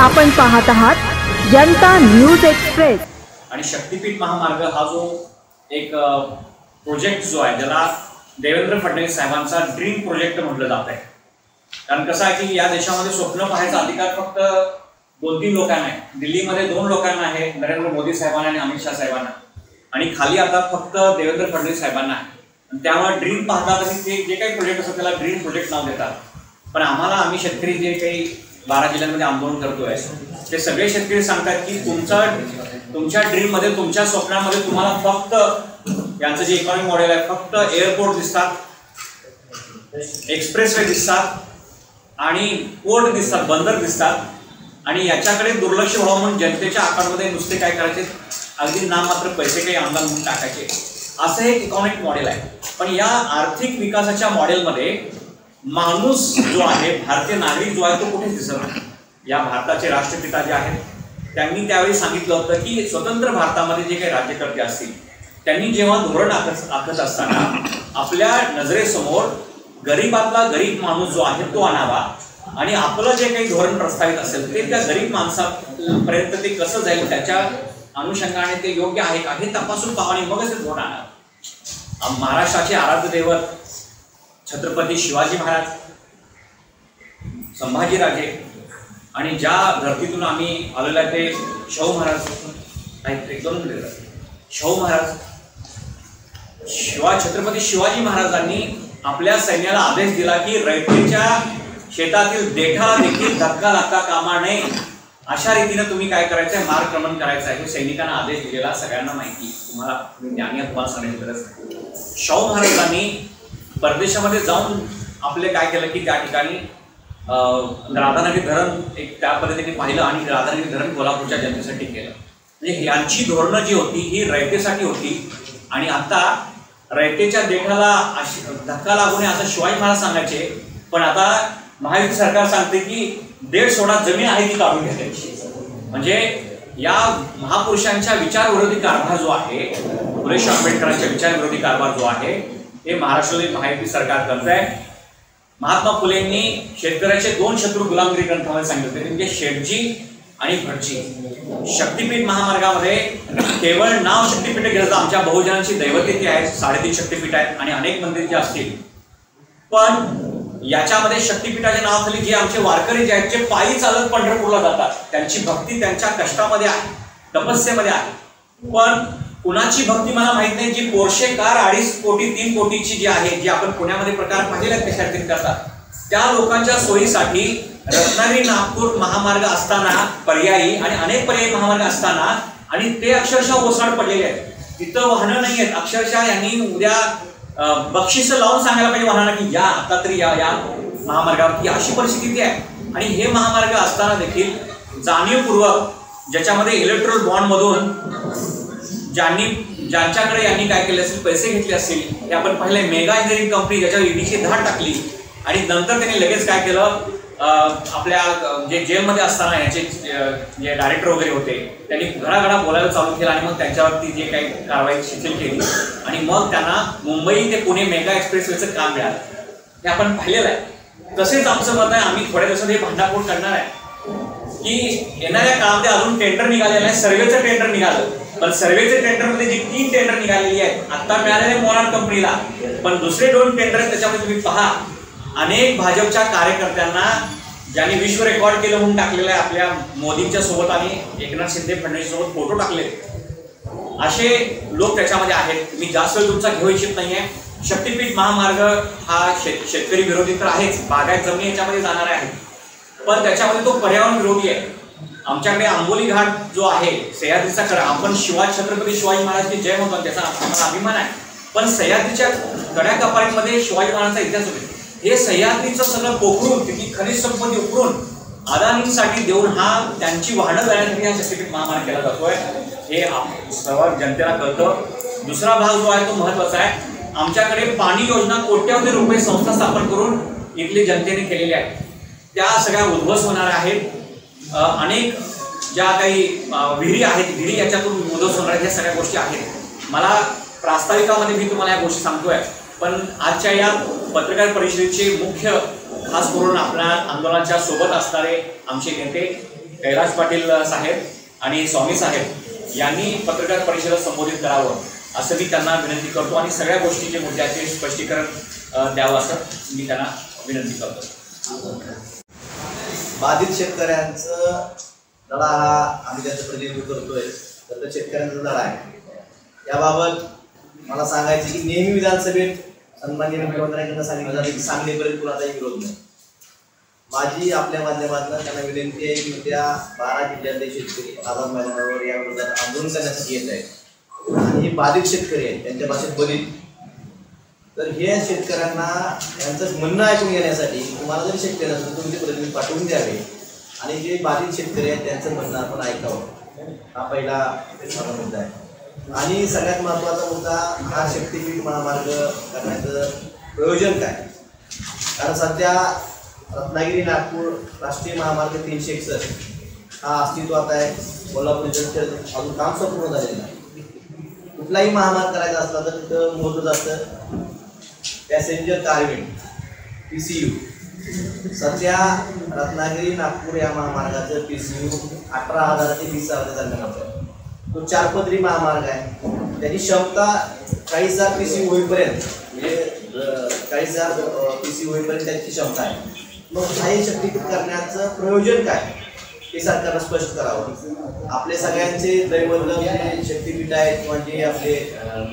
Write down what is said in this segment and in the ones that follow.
आपण पाहत आहात जनता न्यूज एक्सप्रेस। आणि शक्तीपीठ महामार्ग हा जो एक प्रोजेक्ट जो आहे ज्याला देवेंद्र फडणवीस साहेबांचा ड्रीम प्रोजेक्ट म्हटलं जात आहे। कारण कसं आहे की या देशामध्ये स्वप्न पाहायचा अधिकार फक्त 2-3 लोकांना आहे। दिल्लीमध्ये 2 लोकांना आहे, नरेंद्र मोदी साहेबांना आणि अमित शाह साहेबांना, आणि खाली आता फक्त देवेंद्र फडणवीस साहेबांना आहे। त्यामुळे ड्रीम पाहतात आणि ते जे काही प्रोजेक्ट असतात त्याला ड्रीम प्रोजेक्ट नाव देतात। पण आम्ही शेतकरी जे काही 12 जिल्ह्यांमध्ये आंदोलन करतोय ते सगळे शेतकरी सांगतात की तुमच्या ड्रीम मध्ये, तुमच्या स्वप्नामध्ये तुम्हाला फक्त यांचं जे इकॉनॉमिक मॉडेल आहे फक्त एअरपोर्ट दिसतात, एक्सप्रेसवे दिसतात आणि पोर्ट दिसतात, बंदर दिसतात, आणि याच्याकडे दुर्लक्ष व्हावं म्हणून जनतेच्या अकाउंटमध्ये नुसते काय करायचे, अगदी नाममात्र पैसे काही आमदार म्हणून टाकायचे, असं एक इकॉनॉमिक मॉडेल आहे। पण या आर्थिक विकासाच्या मॉडेलमध्ये माणूस जो आहे, भारतीय नागरिक जो आहे तो कुठेच दिसत नाही। या भारताचे राष्ट्रपिता जे आहेत त्यांनी त्यावेळी सांगितलं होतं की स्वतंत्र भारतामध्ये जे काही राज्यकर्ते असतील त्यांनी जेव्हा धोरण आखत असताना आपल्या नजरेसमोर गरीबातला गरीब माणूस जो आहे तो आणावा, आणि आपलं जे काही धोरण प्रस्तावित असेल ते त्या गरीब माणसापर्यंत ते कसं जाईल त्याच्या अनुषंगाने ते योग्य आहे का हे तपासून पाहावं आणि मगच ते धोरण आणावं। महाराष्ट्राचे आराध्य दैवत छत्रपती शिवाजी महाराज, संभाजीराजे, आणि ज्या धर्तीतून आम्ही आलेलो आहे ते शाहू महाराज, शाहू महाराज, छत्रपती शिवाजी महाराजांनी आपल्या सैन्याला आदेश दिला की रयतेच्या शेतातील देठाला देखील धक्का लागता कामा नये, अशा रीतीने तुम्ही काय करायचंय, मार्गक्रमण करायचं आहे। सैनिकांना आदेश दिलेला सगळ्यांना माहिती, तुम्हाला ज्ञानी तुम्हाला सांगण्याची गरज नाही। शाहू महाराजांनी परदेशामध्ये जाऊन आपले काय केलं की त्या ठिकाणी राधानगरी धरण एक त्या पद्धतीने पाहिलं आणि राधानगरी धरण कोल्हापूरच्या जनतेसाठी केलं। म्हणजे यांची धोरणं जी होती ही रयतेसाठी होती, आणि आता रयतेच्या देठाला धक्का लागू नये असं शिवाजी महाराज सांगायचे, पण आता महायुती सरकार सांगते की 1.5 सोडा जमीन आहे ती काढून घ्यायची। म्हणजे या महापुरुषांच्या विचारविरोधी कारभार जो आहे, फुले आंबेडकरांच्या विचारविरोधी कारभार जो आहे हे महाराष्ट्रातील महायुती सरकार करत आहे। महात्मा फुलेंनी शेतकऱ्याचे 2 शत्रू गुलामगिरी ग्रंथामध्ये सांगितले होते, म्हणजे शेठजी आणि भटजी। शक्तीपीठ महामार्गामध्ये केवळ नाव शक्तीपीठ घेतलं, आमच्या बहुजनांची दैवते ती आहेत, 3.5 शक्तीपीठ आहेत आणि अनेक मंदिर जे असतील, पण याच्यामध्ये शक्तीपीठाच्या नावाखाली जे आमचे वारकरी जे आहेत जे पायी चालत पंढरपूरला जातात, त्यांची भक्ती त्यांच्या कष्टामध्ये आहे, तपस्येमध्ये आहे। पण कुणाची भक्ती मला माहित नाही, जी पोर्शे कार 2.5 कोटी 3 कोटीची जी आहे, जी आपण पुण्यामध्ये प्रकार पाहिलेले आहेत कशा रीतीने करतात, त्या लोकांच्या सोयीसाठी रत्नागिरी नागपूर महामार्ग असताना पर्यायी आणि अनेक पर्यायी महामार्ग असताना, आणि ते अक्षरशः ओसाड पडलेले आहेत, तिथं वाहनं नाही आहेत। अक्षरशः यांनी उद्या बक्षीस लावून सांगायला पाहिजे वाहनांना की या आता तरी या महामार्गावरती, अशी परिस्थिती आहे। आणि हे महामार्ग असताना देखील जाणीवपूर्वक ज्याच्यामध्ये इलेक्ट्रोल बॉन्ड मधून ज्यांच्याकडे यांनी काय केले असेल, पैसे घेतले असतील, हे आपण पाहिले। मेगा इंजिनिअरिंग कंपनी ज्याच्यावर ईडीची धाड टाकली, आणि नंतर त्यांनी लगेच काय केलं, आपल्या जे जेलमध्ये असताना याचे जे डायरेक्टर वगैरे होते त्यांनी घडाघडा बोलायला चालू केलं, आणि मग त्यांच्यावरती जे काही कारवाई शिथिल केली, आणि मग त्यांना मुंबई ते पुणे मेगा एक्सप्रेसवेचं काम मिळालं, हे आपण पाहिलेलं आहे। तसेच आमचं मत आहे, आम्ही थोड्या दिवसात हे भांडाफोड करणार आहे की येणाऱ्या काळामध्ये अजून टेंडर निघालेलं आहे, सर्वेचं टेंडर निघालं, पण सर्वेचे टेंडरमध्ये जी 3 टेंडर निघालेली आहेत आता मिळालेले मोनार्क कंपनीला, पण दुसरे 2 टेंडर त्याच्यामध्ये तुम्ही पहा, अनेक भाजपच्या कार्यकर्त्यांना ज्यांनी विश्व रेकॉर्ड केलं म्हणून टाकलेलं आहे, आपल्या मोदींच्या सोबत आणि एकनाथ शिंदे फडणवीस सोबत फोटो टाकले, असे लोक त्याच्यामध्ये आहेत। मी जास्त वेळ तुमचा घेऊ इच्छित नाहीये। शक्तीपीठ महामार्ग हा शेतकरी विरोधी तर आहेच, बागायत जमिनी याच्यामध्ये जाणार आहे, पण त्याच्यामध्ये तो पर्यावरण विरोधी आहे। आमच्याकडे आंबोली घाट जो आहे, सह्याद्रीचा कडा, आपण छत्रपती शिवाजी महाराजची जय म्हणतो, त्याचा आम्हाला अभिमान आहे, पण सह्याद्रीच्या कड्या कपारीमध्ये शिवाजी महाराजांचा इतिहास होते। हे सह्याद्रीचं सगळं पोखरून, तिथली खनिज संपत्ती उकरून अदानींसाठी देऊन हा त्यांची वाहनं जाण्यासाठी हा शक्तीपीठ महामार्ग केला जातोय, हे सर्व जनतेला कळतं। दुसरा भाग जो आहे तो महत्वाचा आहे, आमच्याकडे पाणी योजना कोट्यवधी रुपये संस्था स्थापन करून इथली जनतेने केलेल्या आहेत, त्या सगळ्या उद्ध्वस्त होणार आहेत। अनेक ज्या काही विहिरी आहेत, विहिरी याच्यातून उद्ध्वस्त होणार आहेत, या सगळ्या गोष्टी आहेत। मला प्रास्ताविकामध्ये मी तुम्हाला या गोष्टी सांगतोय, पण आजच्या या पत्रकार परिषदेचे मुख्य खास करून आपल्या आंदोलनाच्या सोबत असणारे आमचे नेते कैलाश पाटील साहेब आणि स्वामी साहेब यांनी पत्रकार परिषदेला संबोधित करावं असं मी त्यांना विनंती करतो आणि सगळ्या गोष्टीचे मुद्द्याचे स्पष्टीकरण द्यावं असं मी त्यांना विनंती करतो. बाधित शेतकऱ्यांचं लढा हा आम्ही त्याचं प्रतिनिधित्व करतोय, तर शेतकऱ्यांचा लढा आहे. याबाबत मला सांगायचं की नेहमी विधानसभेत सन्माननीय मुख्यमंत्र्यांकडून सांगितलं जातं की सांगलीपर्यंत कुणाचाही विरोध नाही. माझी आपल्या माध्यमातून त्यांना विनंती आहे की उद्या 12 जिल्ह्यातले शेतकरी आझाद मैदानावर या विरोधात आंदोलन करण्यासाठी येत आहेत आणि हे बाधित शेतकरी आहेत, त्यांच्या भाषेत बरीत. तर हे शेतकऱ्यांना यांचं म्हणणं ऐकून घेण्यासाठी तुम्हाला जरी शक्य नसेल तुम्ही ते प्रतिनिधी पाठवून द्यावे आणि जे बाधित शेतकरी आहेत त्यांचं म्हणणं आपण ऐकावं. हा पहिला माझा मुद्दा आहे. आणि सगळ्यात महत्त्वाचा मुद्दा हा शक्तीपीठ महामार्ग करण्याचं प्रयोजन काय. कारण सध्या रत्नागिरी नागपूर राष्ट्रीय महामार्ग 361 हा अस्तित्वात आहे. कोल्हापूर जंक्शन अजून काम संपूर्ण झालेलं नाही. कुठलाही महामार्ग करायचा असला तर तिथं मोजलं जातं पॅसेंजर कारवेट PCU. सध्या रत्नागिरी नागपूर या महामार्गाचं PCU 18,000 ते 20,000 दरम्यान होतं. तो 4 पदरी महामार्ग आहे. त्याची क्षमता 40,000 PCU होईपर्यंत म्हणजे 40,000 PCU होईपर्यंत त्याची क्षमता आहे. मग हे शक्तीपीठ करण्याचं प्रयोजन काय हे सरकारनं स्पष्ट करावं. आपले सगळ्यांचे दैवत जे शक्तीपीठ आहेत किंवा जे आपले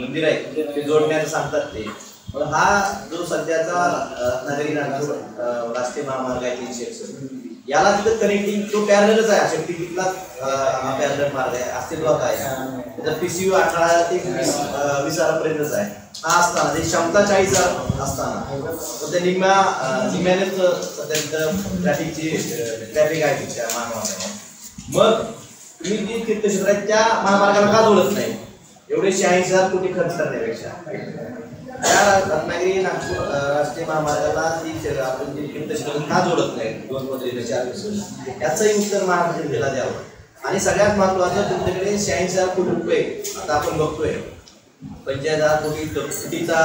मंदिर आहेत ते जोडण्याचं सांगतात ते. मग हा जो सध्याचा रत्नागिरी नागपूर राष्ट्रीय महामार्ग आहे 361 याला तिथं कनेक्टिंग तो पॅरलच आहे. शक्तीपीठला हा पॅरल मार्ग आहे, अस्तित्वात आहे. त्याचा PCU 18,000 ते 20,000 पर्यंतच आहे. हा असताना त्याची क्षमता 40,000 असताना तर त्या निम्म्यानेच सध्या तिथं ट्रॅफिक आहे तिथल्या महामार्गावर. मग तुम्ही जी तीर्थक्षेत्र आहेत त्या महामार्गाला का जोडत नाही. एवढे 86,000 कोटी खर्च करण्यापेक्षा त्या रत्नागिरी नागपूर राष्ट्रीय महामार्गाला ती आपण जी तीर्थक्षेत्र का जोडत नाही 2 पदरी 4 पदरी याचंही उत्तर महाराष्ट्राला द्यावं. आणि सगळ्यात महत्त्वाचं तुमच्याकडे 86,000 कोटी रुपये आता आपण बघतोय 50,000 कोटीचा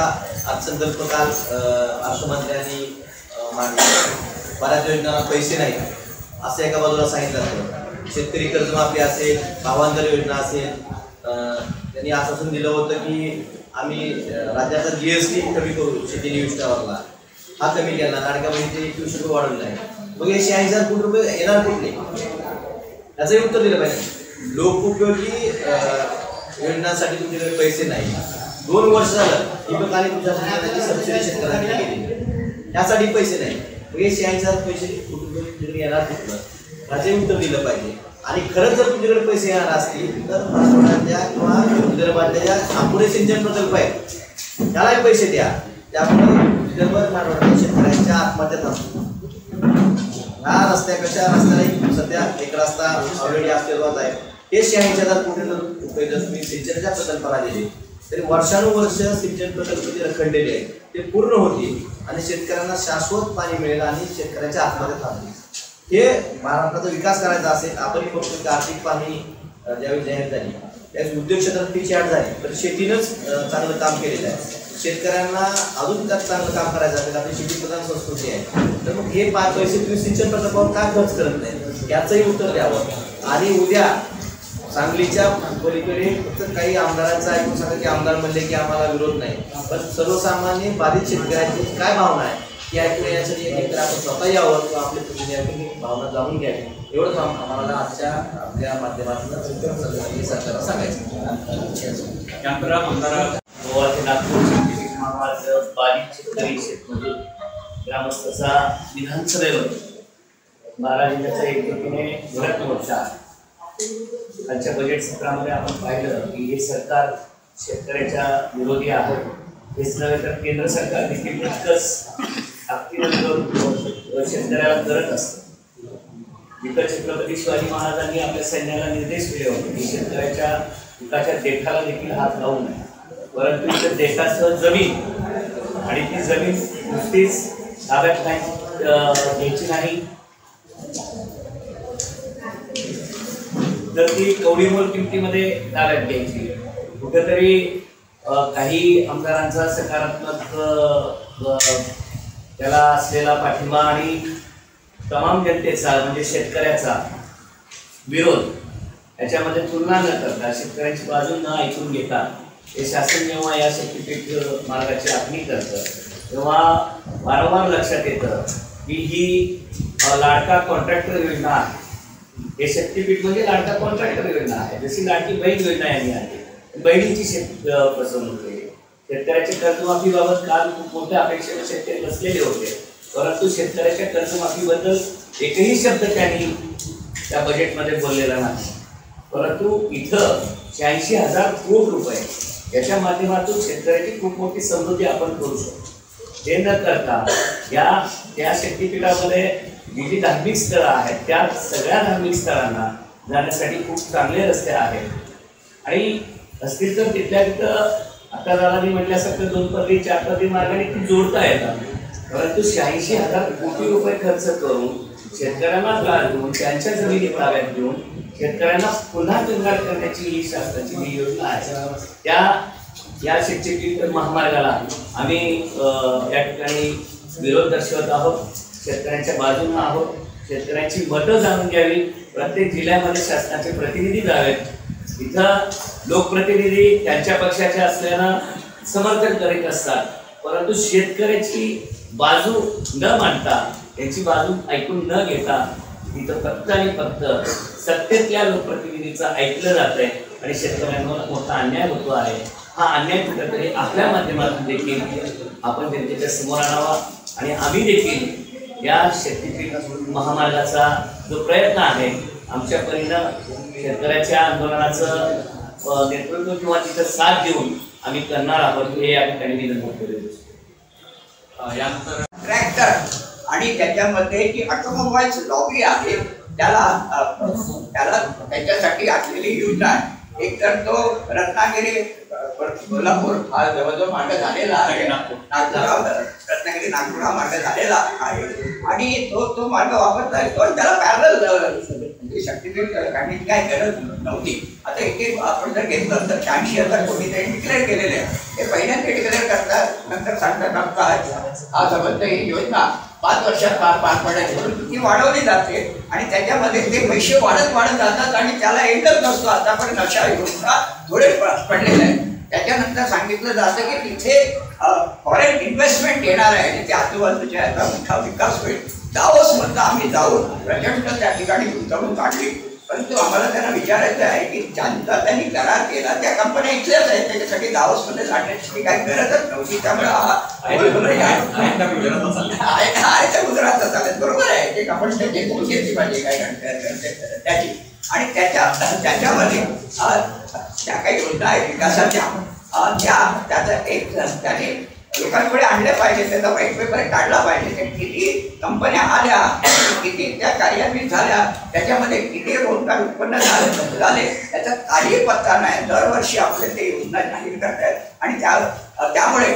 अर्थसंकल्प काल अर्थमंत्र्यांनी मांडला. बऱ्याच योजनांना पैसे नाही असं एका बाजूला सांगितलं जातं. शेतकरी कर्जमाफी असेल, भावांतर योजना असेल, त्यांनी आश्वासन दिलं होतं की आम्ही राज्याचा GST कमी करू शेती निविष्ठावरला, हा कमी केला. लाडक्या बहिणीचे 21 रुपये वाढवले आहे. मग हे 86,000 कोटी रुपये येणार कुठले याचंही उत्तर दिलं पाहिजे. लोकोपयोगी योजनांसाठी तुमच्याकडे पैसे नाही. 2 वर्ष झालं दीपक आणि तुझ्या सबसिडी शेतकऱ्यांना केली, त्यासाठी पैसे नाही. मग हे 86,000 पैसे तुमच्याकडे येणार कुठलं याचंही उत्तर दिलं पाहिजे. आणि खरंच जर तुमच्याकडे पैसे येणार असतील तर मराठवाड्यातल्या किंवा विदर्भातल्या ज्या अपुरे सिंचन प्रकल्प आहेत त्यालाही पैसे द्या. त्यामुळे विदर्भ मराठवाड्यातल्या शेतकऱ्यांच्या आत्महत्या थांबतील. ह्या रस्त्यापेक्षा रस्त्याला सध्या एक रस्ता ऑलरेडी अस्तित्वात आहे. हे 86,000 कोटी रुपये जर तुम्ही सिंचनाच्या प्रकल्पाला दिले तरी वर्षानुवर्ष सिंचन प्रकल्प जे रखडलेले आहेत ते पूर्ण होतील आणि शेतकऱ्यांना शाश्वत पाणी मिळेल आणि शेतकऱ्यांच्या आत्महत्या थांबतील. हे महाराष्ट्राचा विकास करायचा असेल आपण बघतो की आर्थिक पाहणी ज्यावेळी जाहीर झाली त्यावेळी उद्योग क्षेत्रात पिछेहाट झाली, तर शेतीनंच चांगलं काम केलेलं आहे. शेतकऱ्यांना अजून त्यात चांगलं काम करायचं असेल, आपली शेती प्रधान संस्कृती आहे, तर मग हे 5 पैसे तुम्ही सिंचन प्रकल्पावर का खर्च करत नाही याचंही उत्तर द्यावं. आणि उद्या सांगलीच्या पलीकडे फक्त काही आमदारांचं ऐकून सांगा की आमदार म्हणले की आम्हाला विरोध नाही, पण सर्वसामान्य बाधित शेतकऱ्यांची काय भावना आहे की ऐकून यासाठी एकतर आपण स्वतः यावं किंवा आपले प्रतिनिधी भावना जाणून घ्यावी. एवढंच आम्हाला आजच्या आपल्या माध्यमातून सरकारला सांगायचं. त्यानंतर आमदार गोवा ते नागपूर महामार्ग बाधित शेतकरी शेतमजूर ग्रामस्थाचा विधानसभेवर 12 जिल्ह्याचा एकजुटीने धडक मोर्चा. कालच्या बजेट सत्रामध्ये आपण पाहिलं की हे सरकार शेतकऱ्याच्या विरोधी आहे. हेच नव्हे तर केंद्र सरकार देखील तितकंच ताकदीनं शेतकऱ्याला करत असतं. जिथं छत्रपती शिवाजी महाराजांनी आपल्या सैन्याला निर्देश दिले होते की शेतकऱ्याच्या पिकाच्या देठाला देखील हात लावू नये, परंतु इथं देठासह जमीन आणि ती जमीन नुसतीच ताब्यात घ्यायची नाही तर ती कवडीमोल किमतीमध्ये ताब्यात घ्यायची. कुठेतरी काही आमदारांचा सकारात्मक त्याला असलेला पाठिंबा आणि तमाम जनतेचा म्हणजे शेतकऱ्याचा विरोध याच्यामध्ये तुलना न करता शेतकऱ्यांची बाजू न ऐकून घेता हे शासन जेव्हा या शक्तीपीठ मार्गाची आखणी करतं तेव्हा वारंवार लक्षात येतं की ही लाडका कॉन्ट्रॅक्टर योजना आहे. हे शक्तीपीठ म्हणजे लाडका कॉन्ट्रॅक्टर योजना आहे. जशी लाडकी बहीण योजना यांनी आहे, बहिणीची फसवणूक केली. शेतकऱ्याच्या कर्जमाफीबाबत काल खूप मोठ्या अपेक्षेने शेतकरी बसलेले होते, परंतु शेतकऱ्याच्या कर्जमाफीबद्दल एकही शब्द त्यांनी त्या बजेटमध्ये बोललेला नाही. परंतु इथं 86,000 कोटी रुपये याच्या माध्यमातून शेतकऱ्याची खूप मोठी समृद्धी आपण करू शकतो. हे न करता या शक्तीपीठामध्ये जी धार्मिक स्थळं आहेत त्या सगळ्या धार्मिक स्थळांना जाण्यासाठी खूप चांगले रस्ते आहेत आणि असतील तर तिथल्या तिथं आता दादांनी म्हटल्यासारखं 2 पदरी 4 पदरी मार्गाने ती जोडता येतात. परंतु 86,000 कोटी रुपये खर्च करून शेतकऱ्यांना त्रास देऊन त्यांच्या जमिनी ताब्यात घेऊन शेतकऱ्यांना पुन्हा कंगाल करण्याची ही शासनाची जी योजना आहे या शक्तीपीठ महामार्गाला आम्ही या ठिकाणी विरोध दर्शवत आहोत. शेतकऱ्यांच्या बाजूने आहोत. शेतकऱ्यांची मतं जाणून घ्यावी. प्रत्येक जिल्ह्यामध्ये शासनाचे प्रतिनिधी जावेत. इथं लोकप्रतिनिधी त्यांच्या पक्षाचे असल्यानं समर्थन करीत असतात, परंतु शेतकऱ्याची बाजू न मांडता त्यांची बाजू ऐकून न घेता इथं फक्त आणि फक्त सत्तेतल्या लोकप्रतिनिधीचं ऐकलं जात आहे आणि शेतकऱ्यांवर मोठा अन्याय होतो आहे. हा अन्याय कुठेतरी आपल्या माध्यमातून देखील आपण जनतेच्या समोर आणावा आणि आम्ही देखील या शक्तीपीठ महामार्गाचा जो प्रयत्न आहे आमच्या परीनं शेतकऱ्याच्या आंदोलनाचं नेतृत्व किंवा तिथं साथ देऊन आम्ही करणार आहोत हे या ठिकाणी विनंती करू. यानंतर ट्रॅक्टर आणि त्याच्यामध्ये जी ऑटोमोबाईल्स लॉबी आहे त्याला त्याच्यासाठी असलेली योजना आहे. एक तर तो रत्नागिरी कोल्हापूर हा जवळजवळ मार्ग झालेला आहे. रत्नागिरी नागपूर हा मार्ग झालेला आहे आणि तो मार्ग वापरता येतो. त्याला पॅरल शक्तीपीठ काढण्याची काय गरज नव्हती. आता इथे आपण जर घेतलं तर 86,000 कोटी त्यांनी डिक्लेअर केलेले आहे. हे पहिल्यांदा डिक्लेअर करतात, नंतर सांगतात हा संबंध ही योजना 5 वर्षात पार पडायची, परंतु ती वाढवली जाते आणि त्याच्यामध्ये ते पैसे वाढत जातात आणि त्याला एंडच नसतो. आता पण अशा योजना थोडे पडलेले आहेत. त्याच्यानंतर सांगितलं जातं की तिथे फॉरेन इन्व्हेस्टमेंट येणार आहे आणि त्या आजूबाजूच्या याचा मोठा विकास होईल. दावोस म्हणता आम्ही जाऊन प्रचंड त्या ठिकाणी गुंतवणूक काढली, परंतु आम्हाला त्यांना विचारायचं आहे की ज्यांचा त्यांनी करार केला त्या कंपन्या इथल्याच आहेत, त्याच्यासाठी दावोसमध्ये जाण्याची काही गरजच नव्हती. त्यामुळे गुजरातचा चालेल, बरोबर आहे. ते आपण त्याची घेतली पाहिजे काय त्याची आणि त्याच्यामध्ये त्या काही योजना आहेत विकासाच्या त्याचा एक त्याने लोकांकडे आणले पाहिजे, त्याचा व्हाईट पेपर काढला पाहिजे. किती कंपन्या आल्या, किती त्या कार्यान्वित झाल्या, त्याच्यामध्ये किती रोजगार उत्पन्न झाले त्याचा काही पत्ता नाही. दरवर्षी आपले ते योजना जाहीर करतायत आणि त्यामुळे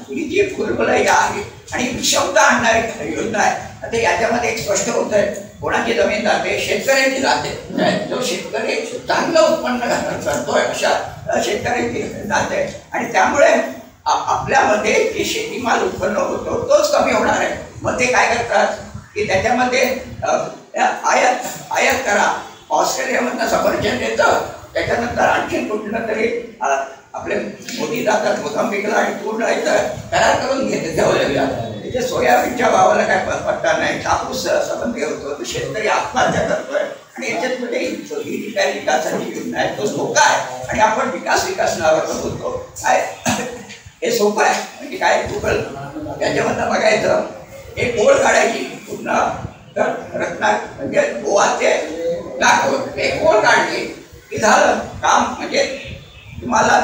ही जी फुलफुलाई आहे आणि विषमता आणणारी योजना आहे. आता याच्यामध्ये एक स्पष्ट होत आहे कोणाची जमीन जाते, शेतकऱ्यांची जाते. जो शेतकरी चांगलं उत्पन्न करतोय अशा शेतकऱ्यांची जाते आणि त्यामुळे आपल्यामध्ये जे शेतीमाल उत्पन्न होतो तोच कमी होणार आहे. मग ते काय करतात की त्याच्यामध्ये आयात करा. ऑस्ट्रेलियामधनं सफरचंद येतं, त्याच्यानंतर आणखी कुठलं तरी आपले मोदी जातात मोझांबिकला आणि पूर्ण येतं करार करून घेऊन तिथे सोयाबीनच्या भावाला काय पत्ता नाही, कापूस संबंधी होतो, तो शेतकरी आत्महत्या करतोय आणि याच्यामध्ये ही काय विकासाची योजना आहे तो धोका आहे आणि आपण विकास नावावर बोलतो. काय हे सोपं आहे म्हणजे काय गुगल त्याच्यामधनं बघायचं, एक ओळ काढायची पूर्ण रत्ना म्हणजे गोवा ते नागपूर एक ओळ काढली की झालं काम. म्हणजे तुम्हाला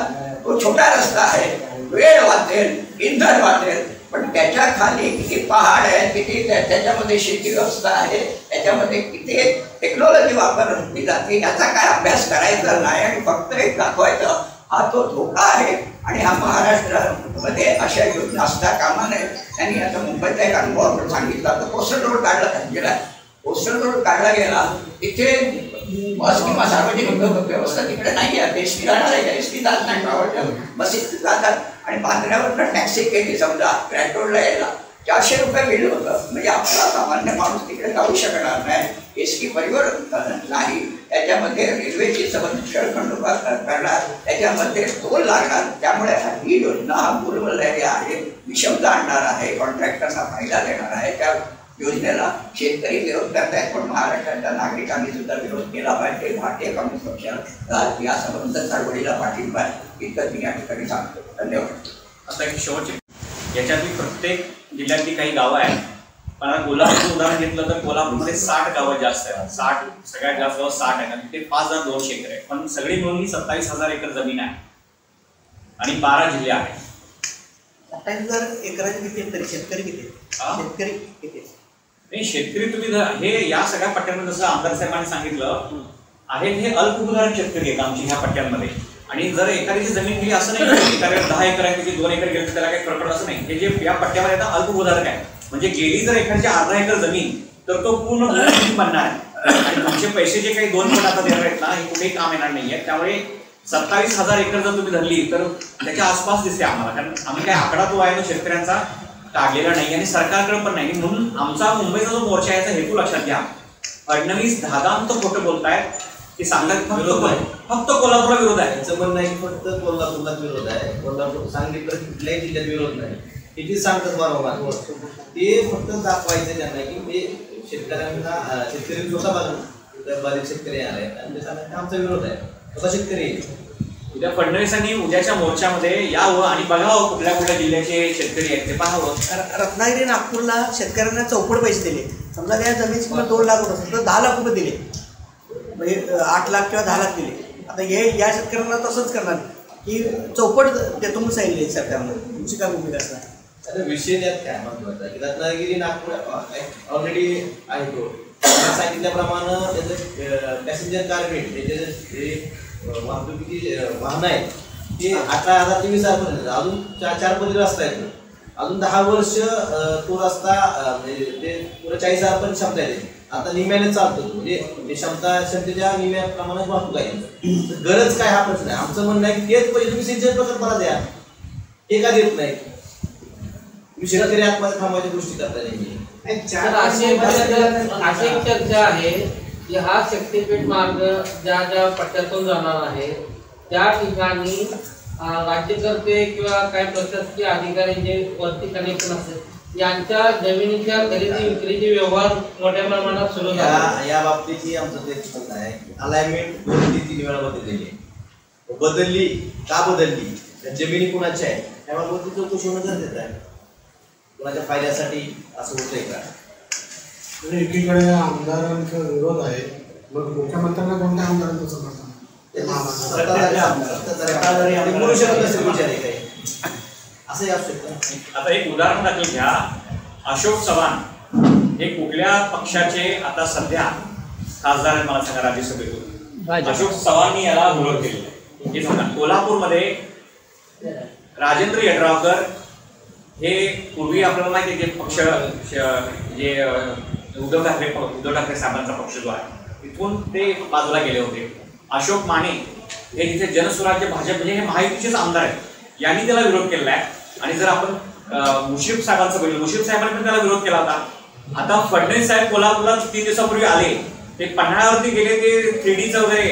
तो छोटा रस्ता आहे, वेळ वाचेल, इंधन वाचेल, पण त्याच्या खाली किती पहाड आहे, किती त्याच्यामध्ये शेती व्यवस्था आहे, त्याच्यामध्ये किती टेक्नॉलॉजी वापरली जाते याचा काय अभ्यास करायचा नाही आणि फक्त एक दाखवायचं. हा तो धोका आहे आणि हा महाराष्ट्रामध्ये अशा योजना असता कामा नये. त्यांनी आता मुंबईचा एक अनुभव आपण सांगितला तर कोस्टल रोड काढला गेला. कोस्टल रोड काढला गेला तिथे बस किंवा सार्वजनिक व्यवस्था तिकडे नाही आहे. एसटी जाणार आहे, एसटी जात नाही, बसेस जातात आणि बांधण्यावर टॅक्सी केली समजा ग्रँड रोडला यायला 400 रुपये बिल होतं. म्हणजे आपला सामान्य माणूस तिकडे जाऊ शकणार नाही. एसटी परिवहन नाही, त्याच्यामध्ये रेल्वेची खंडोबा करणार, त्याच्यामध्ये टोल लागणार. त्यामुळे ही योजना पूर्वलेली आहे, विषमता आणणार आहे, कॉन्ट्रॅक्टरना फायदा देणार आहे. त्या योजनेला शेतकरी विरोध करतायत, पण महाराष्ट्राच्या नागरिकांनी सुद्धा विरोध केला पाहिजे. भारतीय काँग्रेस पक्षाला या संबंध चळवळीला पाठिंबा आहे. इतकं मी या ठिकाणी सांगतो. धन्यवाद. आता एक शेवटचे, याच्यातली प्रत्येक जिल्ह्यातली काही गावं आहेत, पण आता कोल्हापूरचं उदाहरण घेतलं तर कोल्हापूरमध्ये 60 गावं जास्त आहेत. 60 सगळ्यात जास्त गावं 60 आहेत आणि ते 5200 एकर आहे. पण सगळी मिळून ही 27,000 एकर जमीन आहे आणि 12 जिल्हे आहेत. 27,000 एकराचे किती तरी शेतकरी किती? शेतकरी किती? नाही, शेतकरी तुम्ही हे या सगळ्या पट्ट्यांमध्ये जसं आमदार साहेबांनी सांगितलं आहेत, हे अल्पभूधारक शेतकरी आहेत आमची ह्या पट्ट्यांमध्ये. आणि जर एखाद्याची जमीन गेली असं नाही, एखाद्या 10 एकर आहे, त्याची 2 एकर गेली त्याला काही फरक पडत असं नाही. हे जे या पट्ट्यामध्ये आता अल्पभूधारक आहे, म्हणजे गेली जर एखाद्याची अर्धा एकर जमीन तर तो पूर्ण बनणार आहे. आणि तुमचे पैसे जे काही 2 पट आता देणार आहेत ना, हे कुठेही काम येणार नाहीये. त्यामुळे 27,000 एकर जर तुम्ही धरली तर त्याच्या आसपास दिसते आम्हाला, कारण आम्ही काय आकडा तो आहे तो शेतकऱ्यांचा काढलेला नाही आणि सरकारकडे पण नाही. म्हणून आमचा मुंबईचा जो मोर्चा आहे याचा हेतू लक्षात घ्या. फडणवीस धादांत खोटं बोलतायत की सांगतात फक्त कोल्हापूरला विरोध आहे. त्यांचं म्हणणं आहे की फक्त कोल्हापूरला विरोध आहे, कोल्हापूर सांगितलं कुठल्याही जिल्ह्यात विरोध नाही. हे जे सांगतात बरोबर, ते फक्त दाखवायचं त्यांना की ते शेतकऱ्यांना, शेतकरी स्वतः बाजू बाधित शेतकरी आले आणि ते सांगतात आमचा विरोध आहे, स्वतः शेतकरी. उद्या फडणवीसांनी उद्याच्या मोर्चामध्ये यावं आणि बघावं कुठल्या कुठल्या जिल्ह्याचे शेतकरी आहेत ते पाहावं. रत्नागिरी नागपूरला शेतकऱ्यांना चौपट पैसे दिले. समजा त्या जमीन किंमत 2 लाख रुपये असेल तर 10 लाख रुपये दिले, म्हणजे 8 लाख किंवा 10 लाख दिले. आता हे या शेतकऱ्यांना तसंच करणार की चौपट देतो म्हणून सांगितले सरकारनं. तुमची काय भूमिका असणार? आता विषय त्यात काय महत्वाचा की रत्नागिरी नागपूर ऑलरेडी आहे. तो सांगितल्याप्रमाणे त्याचं पॅसेंजर कार्पेट त्याचे वाहतुकीची वाहनं आहेत ते 18,000 ते 20,000 अजून 4 पदरी रस्ता येतो. अजून 10 वर्ष तो रस्ता म्हणजे ते पुढे 40,000 पण क्षमता येते. आता निम्याने चालतो, म्हणजे क्षमतेच्या निम्या प्रमाणात वाहतूक आहे. गरज काय हा प्रश्न आहे. आमचं म्हणणं आहे की तेच पैसे तुम्ही सिंचन प्रकल्पाला द्या, हे का देत नाही? शेतकरी आत्महत्या थांबवायची गोष्टी करता नाही. अशी एक चर्चा आहे की हा शक्तीपीठ मार्ग ज्या ज्या पट्ट्यातून जाणार आहे त्या ठिकाणी राज्यकर्ते किंवा काही प्रशासकीय अधिकारी जे वरती कनेक्शन असतात यांच्या जमिनीच्या खरेदी विक्रीचे व्यवहार मोठ्या प्रमाणात सुरू झाले. या बाबतीत आमचं तेच म्हणणं आहे की अलाइनमेंट 2 ते 3 वेळा बदलली का बदलली, जमिनी कुणाच्या आहे त्याबाबत चौकशी होणं गरजेचं आहे. कुणाच्या फायद्यासाठी असं होतंय का? एकीकडे आमदारांचा विरोध आहे, मग मुख्यमंत्र्यांना कोणत्या आमदारांचं समर्थन? आता एक उदाहरण दाखल घ्या. अशोक चव्हाण हे कुठल्या पक्षाचे आता सध्या खासदार आहेत मला सांगा राज्यसभेतून? अशोक चव्हाणनी याला विरोध केलेला आहे. हे सांगा कोल्हापूरमध्ये राजेंद्र यड्रावकर हे पूर्वी आपल्याला माहिती आहे की पक्ष जे उद्धव ठाकरे साहेबांचा पक्ष जो आहे तिथून ते बाजूला गेले होते. अशोक माने हे जिथे जनस्वराज्य भाजप म्हणजे हे महायुतीचेच आमदार आहेत, यांनी त्याला विरोध केलेला आहे. आणि जर आपण मुश्रीफ साहेबांचं बघितलं, मुश्रीफ साहेबांनी पण त्याला विरोध केला होता. आता फडणवीस साहेब कोल्हापूरला 3 दिवसापूर्वी आले, ते पन्हाळ्यावरती गेले, ते 3Dचं वगैरे.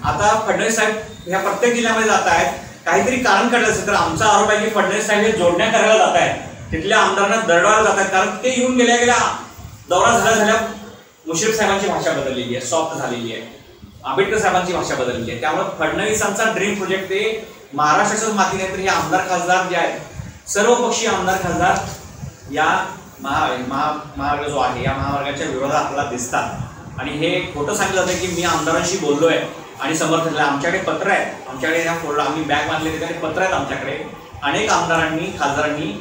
आता फडणवीस साहेब ह्या प्रत्येक जिल्ह्यामध्ये जात आहेत. काहीतरी कारण काढलं असेल तर आमचा आरोप आहे की फडणवीस साहेब हे जोडण्या करायला जात आहेत, तिथल्या आमदारांना दरडायला जात आहेत. कारण ते येऊन गेल्या दौरा झाल्या मुश्रीफ साहेबांची भाषा बदललेली आहे, सॉफ्ट झालेली आहे. आंबेडकर साहेबांची भाषा बदललेली आहे. त्यामुळे फडणवीसांचा ड्रीम प्रोजेक्ट ते महाराष्ट्राच्याच माती नाही तर हे आमदार खासदार जे आहेत सर्व पक्षीय आमदार खासदार या महामार्ग जो आहे या महामार्गाच्या विरोधात आपल्याला दिसतात. आणि हे खोटं सांगितलं जातं की मी आमदारांशी बोललोय आणि समर्थन. आमच्याकडे पत्र आहेत, आमच्याकडे ह्या फोल्डर आम्ही बॅग मारले त्याकडे पत्र आहेत आमच्याकडे. अनेक आमदारांनी खासदारांनी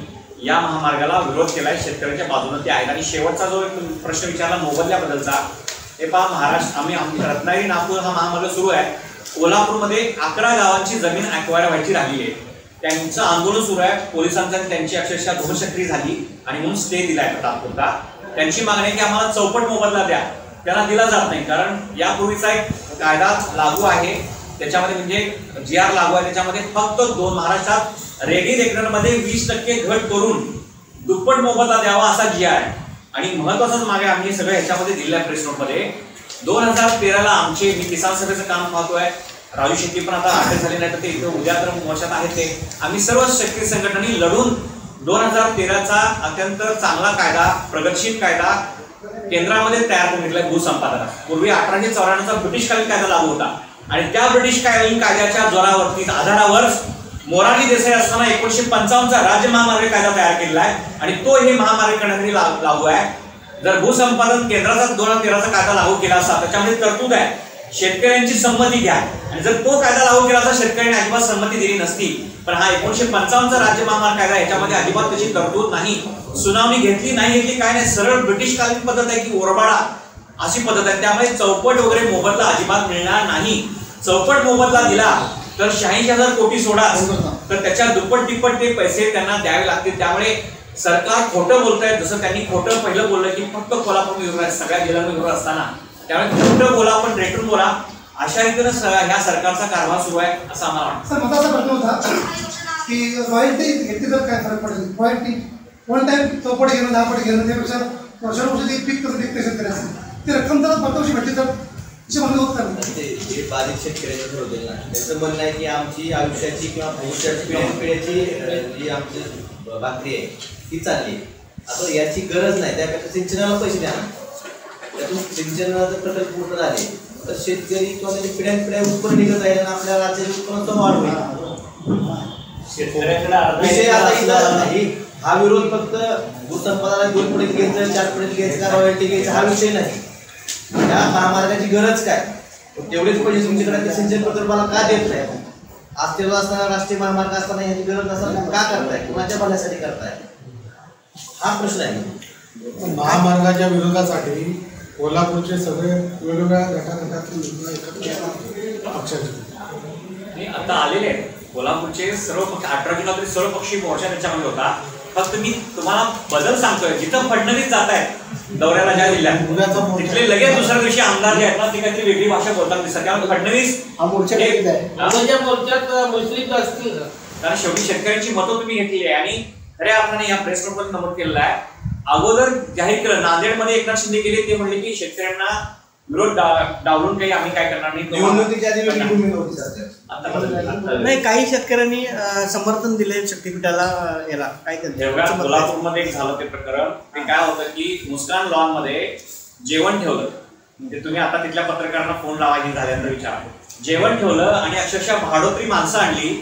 या महामार्गाला विरोध केलाय, शेतकऱ्यांच्या बाजूने ते आहेत. आणि शेवटचा जो एक प्रश्न विचारला मोबदल्याबद्दलचा, हे पहा महाराष्ट्र आम्ही रत्नागिरी नागपूर हा महामार्ग सुरू आहे. कोल्हापूरमध्ये 11 गावांची जमीन ॲक्वायर व्हायची राहिली आहे. त्यांचं आंदोलन सुरू आहे. पोलिसांचा त्यांची अक्षरशः धुमशक्ती झाली आणि म्हणून स्टे दिलाय तात्पुरता. त्यांची मागणी आहे की आम्हाला चौपट मोबदला द्या. त्यांना दिला जात नाही, कारण यापूर्वीचा एक कायदा लागू आहे त्याच्यामध्ये म्हणजे GR लागू आहे, त्याच्यामध्ये फक्त महाराष्ट्रात रेडी रेकनरमध्ये 20% घट करून दुप्पट मोबदला द्यावा असा जी आहे. आणि महत्वाचंच मागे आम्ही सगळं ह्याच्यामध्ये दिलेलं आहे प्रेस नोटमध्ये. 2013ला आमचे मी किसान सभेचं काम पाहतोय, राजू शेट्टी पण आता अटक झाले नाही तर ते इथं उद्या तर मोर्चात आहेत ते. आम्ही सर्व शेतकरी संघटनांनी लढून 2013चा अत्यंत चांगला कायदा, प्रगतशील कायदा केंद्रामध्ये तयार करून घेतलाय भूसंपादनात. पूर्वी 1894चा ब्रिटिशकालीन कायदा लागू होता आणि त्या ब्रिटिशकालीन कायद्याच्या जोरावरती आधारावर मोरारजी देसाई असताना 1955चा राज्य महामार्ग कायदा तयार केलेला आहे आणि तो हे महामार्ग करण्यासाठी लागू आहे. जर भूसंपादन केंद्राचा 2013चा कायदा लागू केला असता त्याच्यामध्ये तरतूद आहे शेतकऱ्यांची संमती घ्या आणि जर तो कायदा लागू केला तर शेतकऱ्यांनी अजिबात संमती दिली नसती. पण हा 1955चा राज्य महामार्ग कायदा याच्यामध्ये अजिबात त्याची तरतूद नाही. सुनावणी घेतली नाही घेतली काय नाही, सरळ ब्रिटिशकालीन पद्धत आहे की ओरबाडा अशी पद्धत आहे. त्यामुळे चौपट वगैरे मोबदला अजिबात मिळणार नाही. चौपट मोबदला दिला तर 86,000 कोटी सोडा तर त्याच्या दुप्पट तिप्पट ते पैसे त्यांना द्यावे लागतील. त्यामुळे सरकार खोटं बोलतंय. जसं त्यांनी खोटं पहिलं बोललं की फक्त कोल्हापूर विरोधात सगळ्या जिल्ह्यांना विरोध असताना, त्यामुळे खोटं बोला पण रेटून बोला अशा रीतीनं ह्या सरकारचा कारभार सुरू आहे असं आम्हाला वाटतं. सर माझा असा प्रश्न होता की रॉयल्टी घेतली तर काय फरक पडेल? रॉयल्टी वन टाइम चौपट घेणं 10 पट घेणं त्यापेक्षा वर्षानुवर्षी पीक कसं पिकते शेतकऱ्याचं ती रक्कम जर परतवशी भेटली तर म्हणणं होत नाही. ते बाधित शेतकऱ्याचं ठरवतील ना, त्यांचं म्हणणं आहे की आमची आयुष्याची किंवा भविष्याची पिढ्याची जी आमची भाकरी आहे ती चालली. आता याची गरज नाही, त्यापेक्षा सिंचनाला पैसे द्या. त्यातून सिंचनाचे प्रकल्प पूर्ण झाले तर शेतकरी किंवा त्याची पिढ्यानपिढ्या उत्पन्न निघत आहे आणि आपल्या राज्याचे उत्पन्न वाढ होईल. विषय आता इथं नाही. हा विरोध फक्त भूसंपादनाला 2 पडीत घ्यायचं 4 पडीत घ्यायचं रॉयल्टी घ्यायचं हा विषय नाही. या महामार्गाची गरज काय, तेवढेच पैसे तुमच्याकडे सिंचन प्रकल्पाला का देत नाही? आज तेव्हा असताना राष्ट्रीय महामार्ग असताना याची गरज नसताना का करताय, कुणाच्या भल्यासाठी करताय हा प्रश्न आहे. महामार्गाच्या विरोधासाठी कोल्हापूरचे सगळे वेगवेगळ्या गटागटातील एकत्र पक्षाचे आता आलेले आहेत कोल्हापूरचे सर्व पक्ष. 18 जुलै तरी सर्व पक्षी मोर्चा त्याच्यामध्ये होता. फक्त मी तुम्हाला बदल सांगतोय, जिथं फडणवीस जात आहेत दौऱ्याला ज्या जिल्ह्यात तिथले लगेच दुसऱ्या दिवशी आमदार जे आहेत ना ते काहीतरी वेगळी भाषा बोलतात दिसतात. त्यामुळे फडणवीस मोर्चात मुस्लिम असतील कारण शेवटी शेतकऱ्यांची मतं तुम्ही घेतलेली आहे आणि खऱ्या अर्थाने या प्रेस नोटमध्ये नमूद केलेलं आहे. अगोदर जाहीर केलं नांदेडमध्ये एकनाथ शिंदे गेले, ते म्हणले की शेतकऱ्यांना विरोध डावलून काही आम्ही काय करणार नाही. नाही, काही शेतकऱ्यांनी समर्थन दिले शक्तीपीठाला. याला काय कोल्हापूरमध्ये एक झालं ते प्रकरण. ते काय होतं की मुस्कान लॉन मध्ये जेवण ठेवलं. ते तुम्ही आता तिथल्या पत्रकारांना फोन लावायची झाल्यानंतर विचारा. जेवण ठेवलं आणि अक्षरशः भाडोत्री माणसं आणली.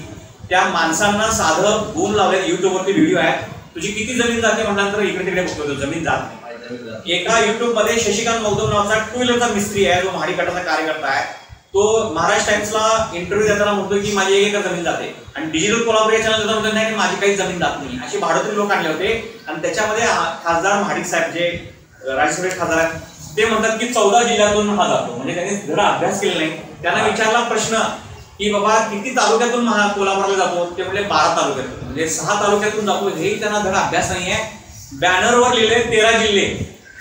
त्या माणसांना साधं बूम लावले. युट्यूबवरती व्हिडिओ आहे. तुझी किती जमीन जाते म्हटल्यानंतर इकडे तिकडे बघतो जमीन जात नाही. एका युट्यूब मध्ये शशिकांत मौदम नावाचा 2 व्हीलरचा मिस्त्री आहे जो महाडी गटाचा कार्यकर्ता आहे. तो महाराष्ट्र टाइम्सला इंटरव्ह्यू देताना म्हणतो की माझी 1 एकर जमीन जाते आणि डिजिटल कोल्हापूर या चॅनल म्हणतो नाही माझी काही जमीन जात नाही. अशी भाडोत्री लोक आणले होते आणि त्याच्यामध्ये खासदार महाडिक साहेब जे राज्यसभेचे खासदार आहेत ते म्हणतात की 14 जिल्ह्यातून हा जातो. म्हणजे त्यांनी जरा अभ्यास केला नाही. त्यांना विचारला प्रश्न की बाबा किती तालुक्यातून कोल्हापूरला जातो, ते म्हणजे 12 तालुक्यातून, म्हणजे 6 तालुक्यातून जातो. हेही त्यांना धडा अभ्यास नाहीये. बॅनरवर लिहिले 13 जिल्हे,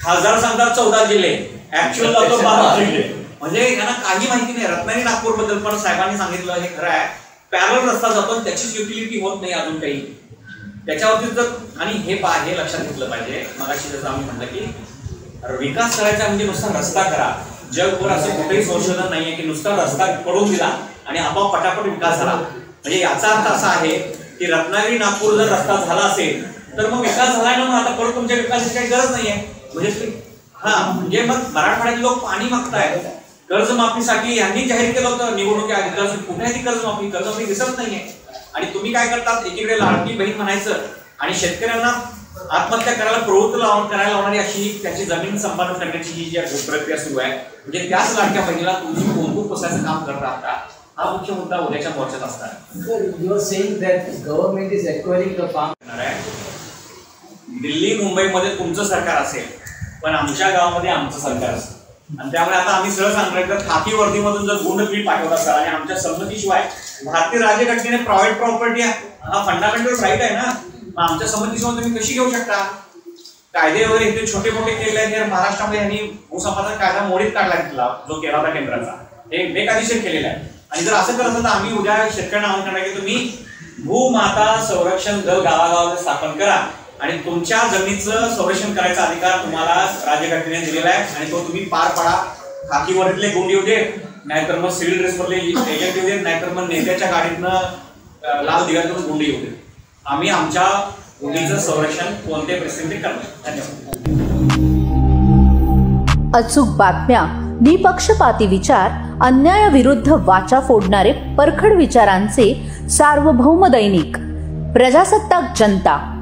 खासदार सांगतात 14 जिल्हे, ऍक्च्युअल जातो 12 जिल्हे. म्हणजे यांना काही माहिती नाही. रत्नागिरी नागपूर बद्दल पण साहेबांनी सांगितलं हे खरं आहे. पॅरल रस्ता जातो त्याचीच युटिलिटी होत नाही अजून काही त्याच्यावरती जर. आणि हे लक्षात घेतलं पाहिजे. मगाशी जसं आम्ही म्हटलं की विकास करायचा म्हणजे नुसता रस्ता करा. जगभर असं कुठेही संशोधन नाहीये की नुसता रस्ता पडून दिला आणि आपोआप पटापट विकास झाला. म्हणजे याचा अर्थ असा आहे की रत्नागिरी नागपूर जर रस्ता झाला असेल तर मग विकास झाला ना, मग आता परत तुमच्या विकासाची काही गरज नाहीये. म्हणजे म्हणजे मग मराठवाड्यातले लोक पाणी मागतायत. कर्जमाफीसाठी यांनी जाहीर केलं होतं निवडणुकी आधी. कुठे आहे ती कर्जमाफी दिसत नाहीये. आणि तुम्ही काय करतात, एकीकडे लाडकी बहीण म्हणायचं आणि शेतकऱ्यांना आत्महत्या करायला प्रवृत्त करायला लावणारी अशी त्याची जमीन संपादन करण्याची ही जी प्रक्रिया सुरू आहे. म्हणजे त्याच लाडक्या बहिणीला तुम्ही कोणकूप पोसायचं काम करत आहात. हा मुख्य मुद्दा उद्याच्या मोर्चात असणार. दिल्ली मुंबईमध्ये तुमचं सरकार असेल पण आमच्या गावामध्ये आमचं सरकार असेल. आणि त्यामुळे आता आम्ही सरळ सांगतोय तर खाकी वर्दीमधून जर गुंड पीठ पाठवत असाल आणि आमच्या संमतीशिवाय भारतीय राज्यघटनेने प्रायव्हेट प्रॉपर्टी हा फंडामेंटल राईट आहे ना, मग आमच्या संमतीशिवाय तुम्ही कशी घेऊ शकता? कायदे वगैरे इथे छोटे मोठे केले आहेत. महाराष्ट्रामध्ये यांनी भूसंपादन कायदा मोडीत काढला घेतला जो केला होता केंद्राचा, हे बेकायदेशीर केलेला आहे. आणि जर असं करत असेल तर आम्ही उद्या शेतकऱ्यांना आवाहन करणार की तुम्ही भूमाता संरक्षण दल गावागावात स्थापन करा आणि तुमच्या जमिनीचं संरक्षण करायचा अधिकार तुम्हाला राज्यघटनेने दिलेला आहे आणि तो तुम्ही पार पाडा. खाकीवरले गुंडी होते, नाहीतर मग सिव्हिल ड्रेसवरले एजंट होते, नाहीतर मग नेत्याच्या गाडीतनं लाल दिव्यातून गुंडी होते. आम्ही आमच्या गुंडीचं संरक्षण कोणत्याही परिस्थितीत करणार. धन्यवाद. अचूक बातम्या, निपक्षपाती विचार, अन्यायाविरुद्ध वाचा फोडणारे परखड विचारांचे सार्वभौम दैनिक प्रजासत्ताक जनता.